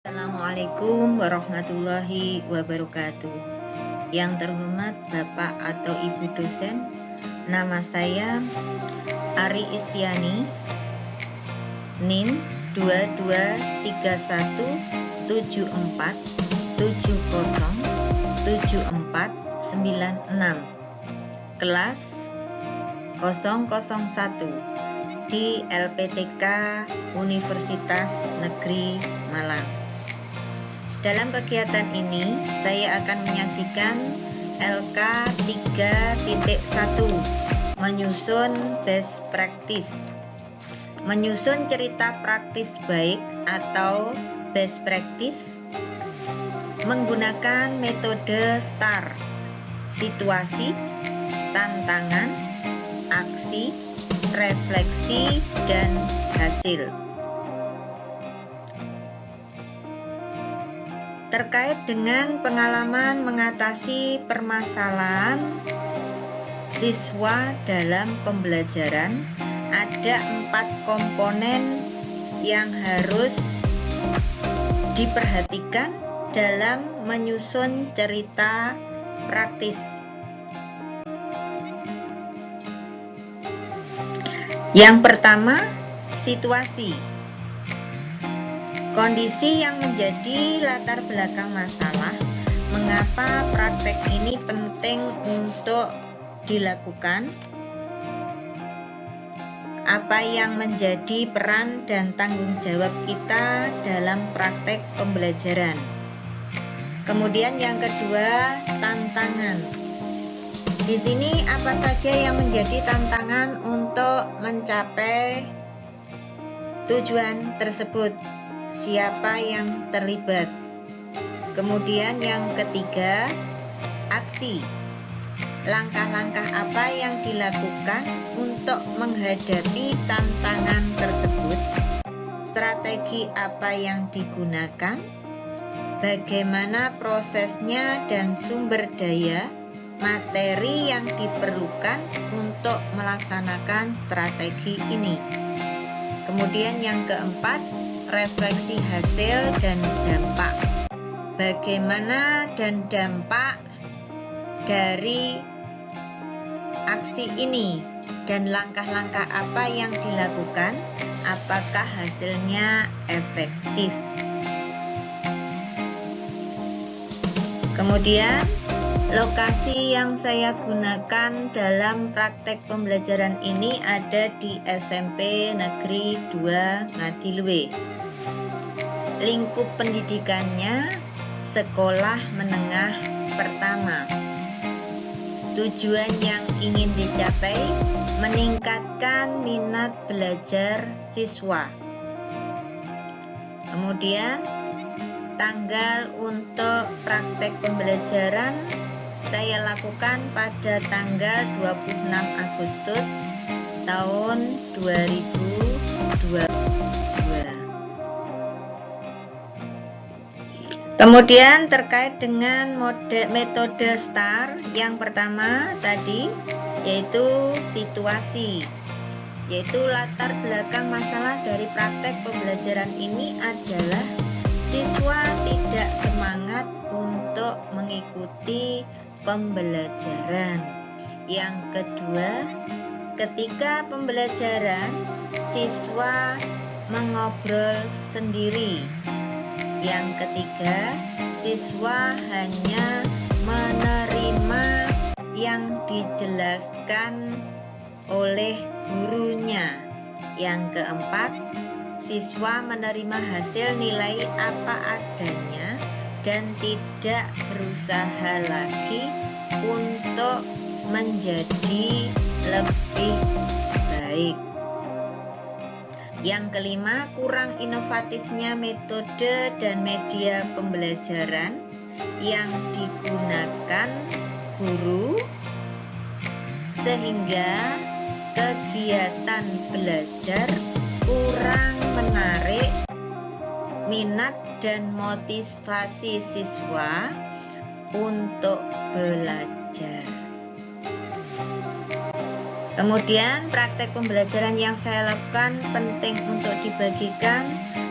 Assalamualaikum warahmatullahi wabarakatuh. Yang terhormat Bapak atau Ibu dosen, nama saya Ari Istiani, NIM 223174707496, kelas 001 di LPTK Universitas Negeri Malang. Dalam kegiatan ini, saya akan menyajikan LK 3.1, menyusun best practice. Menyusun cerita praktis baik atau best practice menggunakan metode STAR: situasi, tantangan, aksi, refleksi, dan hasil. Terkait dengan pengalaman mengatasi permasalahan siswa dalam pembelajaran, ada 4 komponen yang harus diperhatikan dalam menyusun cerita praktis. Yang pertama, situasi. Kondisi yang menjadi latar belakang masalah, mengapa praktek ini penting untuk dilakukan, apa yang menjadi peran dan tanggung jawab kita dalam praktek pembelajaran. Kemudian yang kedua, tantangan. Di sini apa saja yang menjadi tantangan untuk mencapai tujuan tersebut? Siapa yang terlibat? Kemudian yang ketiga, aksi. Langkah-langkah apa yang dilakukan untuk menghadapi tantangan tersebut? Strategi apa yang digunakan? Bagaimana prosesnya dan sumber daya, materi yang diperlukan untuk melaksanakan strategi ini? Kemudian yang keempat, refleksi hasil dan dampak. Bagaimana dan dampak dari aksi ini dan langkah-langkah apa yang dilakukan? Apakah hasilnya efektif? Kemudian lokasi yang saya gunakan dalam praktek pembelajaran ini ada di SMP Negeri 2 Ngadiluwe. Lingkup pendidikannya sekolah menengah pertama. Tujuan yang ingin dicapai, meningkatkan minat belajar siswa. Kemudian tanggal untuk praktek pembelajaran saya lakukan pada tanggal 26 Agustus tahun 2022. Kemudian terkait dengan metode STAR, yang pertama tadi yaitu situasi, yaitu latar belakang masalah dari praktek pembelajaran ini adalah siswa tidak semangat untuk mengikuti pembelajaran. Yang kedua, ketika pembelajaran siswa mengobrol sendiri. Yang ketiga, siswa hanya menerima yang dijelaskan oleh gurunya. Yang keempat, siswa menerima hasil nilai apa adanya dan tidak berusaha lagi untuk menjadi lebih baik. Yang kelima, kurang inovatifnya metode dan media pembelajaran yang digunakan guru sehingga kegiatan belajar kurang menarik minat dan motivasi siswa untuk belajar. Kemudian praktek pembelajaran yang saya lakukan penting untuk dibagikan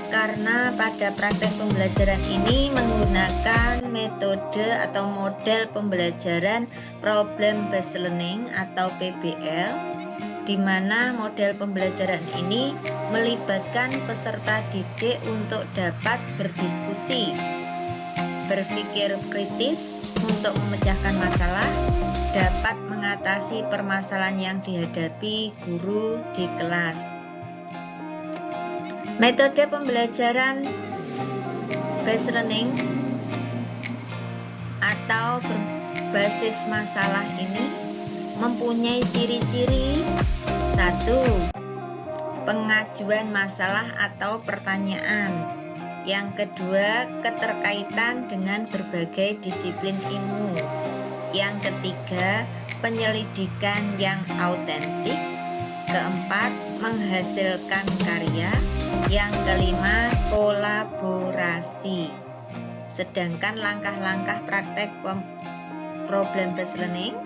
karena pada praktek pembelajaran ini menggunakan metode atau model pembelajaran problem based learning atau PBL, di mana model pembelajaran ini melibatkan peserta didik untuk dapat berdiskusi, berpikir kritis untuk memecahkan masalah, dapat mengatasi permasalahan yang dihadapi guru di kelas. Metode pembelajaran based learning atau berbasis masalah ini mempunyai ciri-ciri: 1. Pengajuan masalah atau pertanyaan. Yang kedua, keterkaitan dengan berbagai disiplin ilmu. Yang ketiga, penyelidikan yang autentik. Keempat, menghasilkan karya. Yang kelima, kolaborasi. Sedangkan langkah-langkah praktek problem based learning: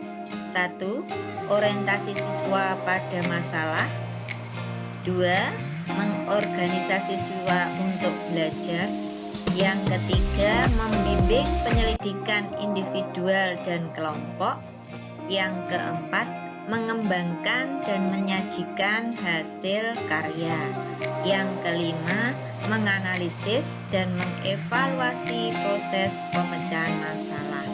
1. Orientasi siswa pada masalah. 2. Mengorganisasi siswa untuk belajar. Yang ketiga, membimbing penyelidikan individual dan kelompok. Yang keempat, mengembangkan dan menyajikan hasil karya. Yang kelima, menganalisis dan mengevaluasi proses pemecahan masalah.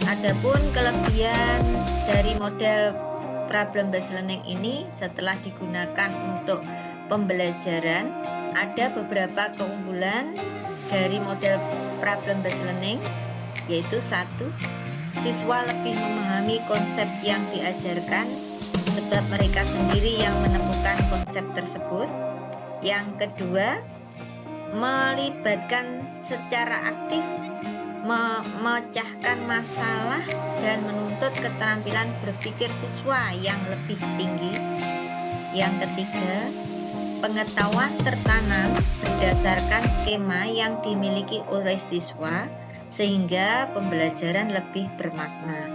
Adapun kelebihan dari model problem based learning ini setelah digunakan untuk pembelajaran, ada beberapa keunggulan dari model problem based learning, yaitu 1. Siswa lebih memahami konsep yang diajarkan sebab mereka sendiri yang menemukan konsep tersebut. Yang kedua, melibatkan secara aktif, memecahkan masalah dan menuntut keterampilan berpikir siswa yang lebih tinggi. Yang ketiga, pengetahuan tertanam berdasarkan skema yang dimiliki oleh siswa sehingga pembelajaran lebih bermakna.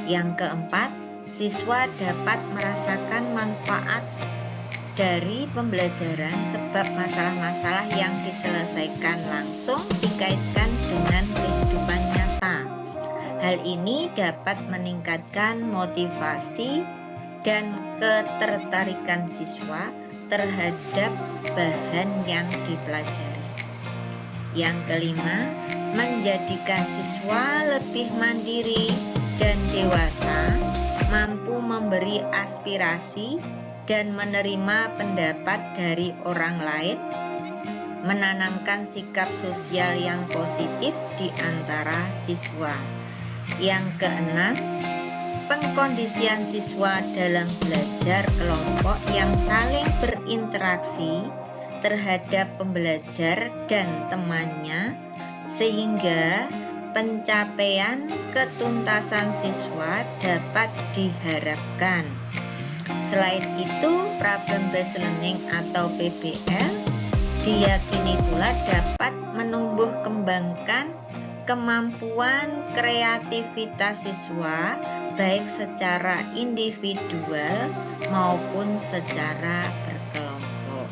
Yang keempat, siswa dapat merasakan manfaat dari pembelajaran sebab masalah-masalah yang diselesaikan langsung dikaitkan dengan kehidupan nyata. Hal ini dapat meningkatkan motivasi dan ketertarikan siswa terhadap bahan yang dipelajari. Yang kelima, menjadikan siswa lebih mandiri dan dewasa, mampu memberi aspirasi dan menerima pendapat dari orang lain, menanamkan sikap sosial yang positif di antara siswa. Yang keenam, pengkondisian siswa dalam belajar kelompok yang saling berinteraksi terhadap pembelajar dan temannya, sehingga pencapaian ketuntasan siswa dapat diharapkan. Selain itu, problem based learning atau PBL diyakini pula dapat menumbuh kembangkan kemampuan kreativitas siswa baik secara individual maupun secara berkelompok.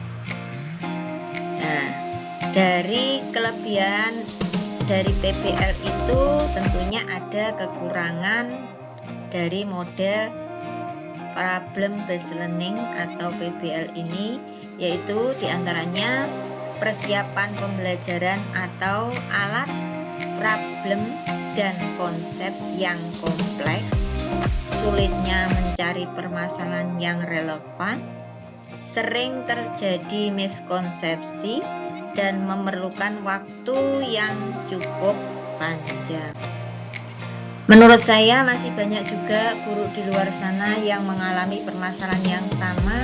Nah, dari kelebihan dari PBL itu tentunya ada kekurangan dari model problem based learning atau PBL ini, yaitu diantaranya persiapan pembelajaran atau alat, problem dan konsep yang kompleks, sulitnya mencari permasalahan yang relevan, sering terjadi miskonsepsi dan memerlukan waktu yang cukup panjang. Menurut saya masih banyak juga guru di luar sana yang mengalami permasalahan yang sama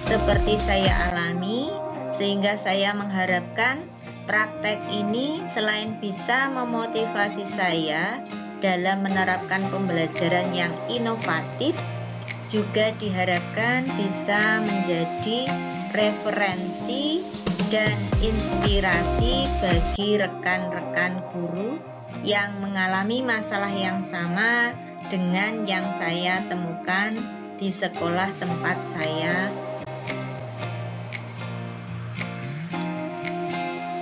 seperti saya alami, sehingga saya mengharapkan praktek ini selain bisa memotivasi saya dalam menerapkan pembelajaran yang inovatif, juga diharapkan bisa menjadi referensi dan inspirasi bagi rekan-rekan guru yang mengalami masalah yang sama dengan yang saya temukan di sekolah tempat saya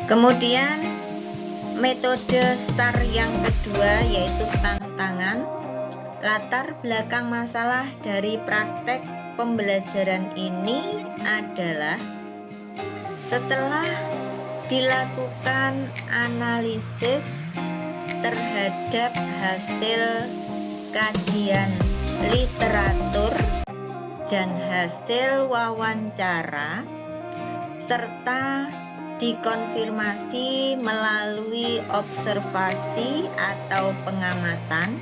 Kemudian metode STAR yang kedua yaitu tantangan. Latar belakang masalah dari praktek pembelajaran ini adalah setelah dilakukan analisis terhadap hasil kajian literatur dan hasil wawancara serta dikonfirmasi melalui observasi atau pengamatan,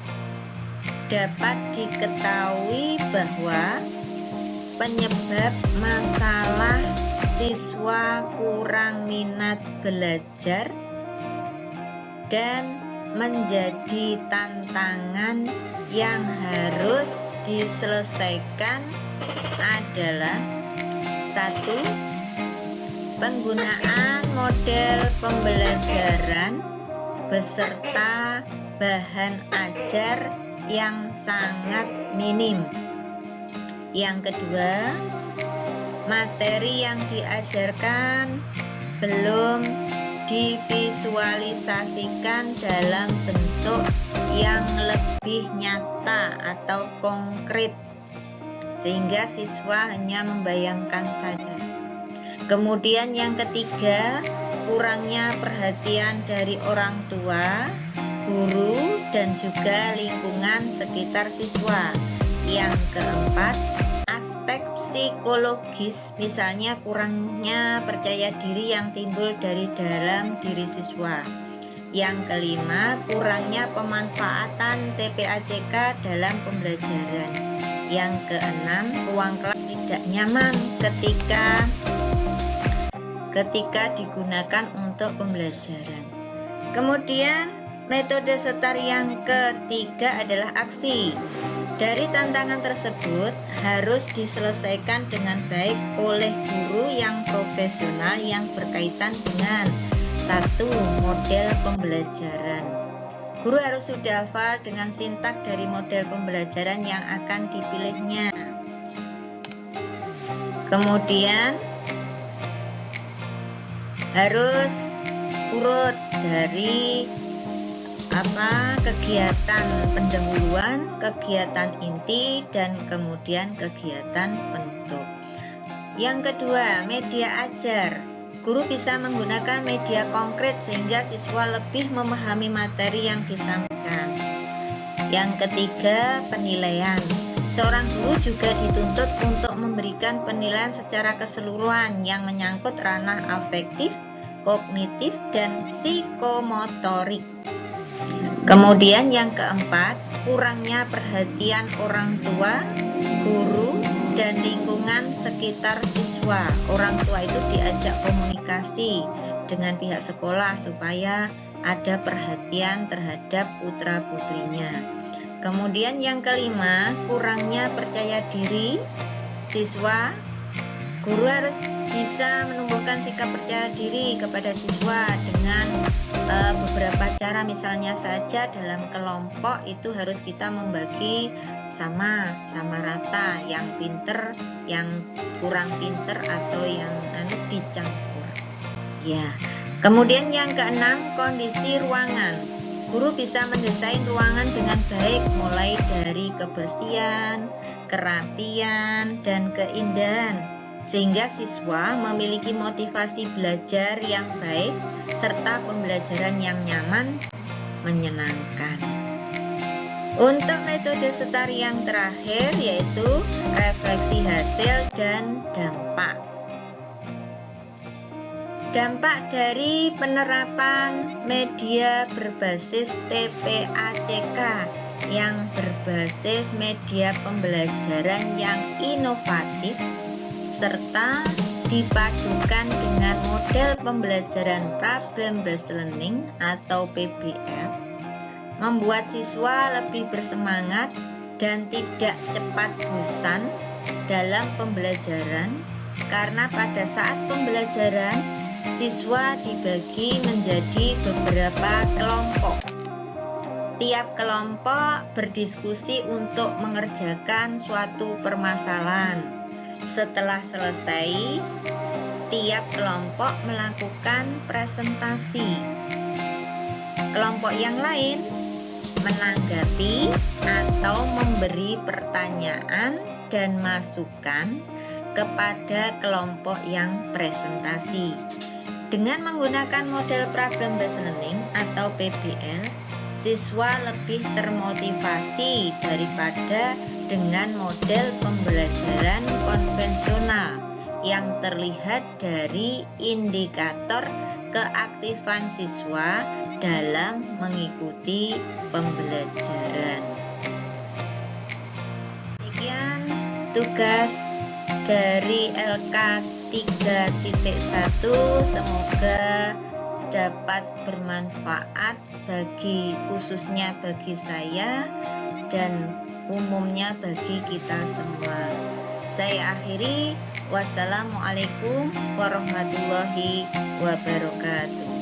dapat diketahui bahwa penyebab masalah siswa kurang minat belajar dan menjadi tantangan yang harus diselesaikan adalah 1. Penggunaan model pembelajaran beserta bahan ajar yang sangat minim. Yang kedua, materi yang diajarkan belum divisualisasikan dalam bentuk yang lebih nyata atau konkret, sehingga siswa hanya membayangkan saja. Kemudian yang ketiga, kurangnya perhatian dari orang tua, guru, dan juga lingkungan sekitar siswa. Yang keempat, aspek psikologis, misalnya kurangnya percaya diri yang timbul dari dalam diri siswa. Yang kelima, kurangnya pemanfaatan TPACK dalam pembelajaran. Yang keenam, ruang kelas tidak nyaman ketika digunakan untuk pembelajaran. Kemudian metode STAR yang ketiga adalah aksi. Dari tantangan tersebut harus diselesaikan dengan baik oleh guru yang profesional yang berkaitan dengan 1. Model pembelajaran. Guru harus sudah hafal dengan sintak dari model pembelajaran yang akan dipilihnya. Kemudian harus urut dari kegiatan pendahuluan, kegiatan inti, dan kemudian kegiatan penutup. Yang kedua, media ajar. Guru bisa menggunakan media konkret sehingga siswa lebih memahami materi yang disampaikan. Yang ketiga, penilaian. Seorang guru juga dituntut untuk memberikan penilaian secara keseluruhan yang menyangkut ranah afektif, kognitif, dan psikomotorik. Kemudian yang keempat, kurangnya perhatian orang tua, guru, dan lingkungan sekitar siswa. Orang tua itu diajak komunikasi dengan pihak sekolah supaya ada perhatian terhadap putra-putrinya. Kemudian yang kelima, kurangnya percaya diri siswa. Guru harus bisa menumbuhkan sikap percaya diri kepada siswa dengan beberapa cara, misalnya saja dalam kelompok itu harus kita membagi sama rata, yang pinter, yang kurang pinter, atau yang dicampur. Ya. Kemudian yang keenam, kondisi ruangan. Guru bisa mendesain ruangan dengan baik, mulai dari kebersihan, kerapian, dan keindahan, sehingga siswa memiliki motivasi belajar yang baik serta pembelajaran yang nyaman, menyenangkan. Untuk metode STAR yang terakhir yaitu refleksi hasil dan dampak. Dampak dari penerapan media berbasis TPACK yang berbasis media pembelajaran yang inovatif serta dipadukan dengan model pembelajaran problem based learning atau PBL, membuat siswa lebih bersemangat dan tidak cepat bosan dalam pembelajaran, karena pada saat pembelajaran siswa dibagi menjadi beberapa kelompok. Tiap kelompok berdiskusi untuk mengerjakan suatu permasalahan. Setelah selesai, setiap kelompok melakukan presentasi. Kelompok yang lain menanggapi atau memberi pertanyaan dan masukan kepada kelompok yang presentasi. Dengan menggunakan model problem based learning atau PBL, siswa lebih termotivasi daripada dengan model pembelajaran konvensional yang terlihat dari indikator keaktifan siswa dalam mengikuti pembelajaran. Demikian tugas dari LK 3.1, semoga dapat bermanfaat khususnya bagi saya dan umumnya bagi kita semua. Saya akhiri, wassalamualaikum warahmatullahi wabarakatuh.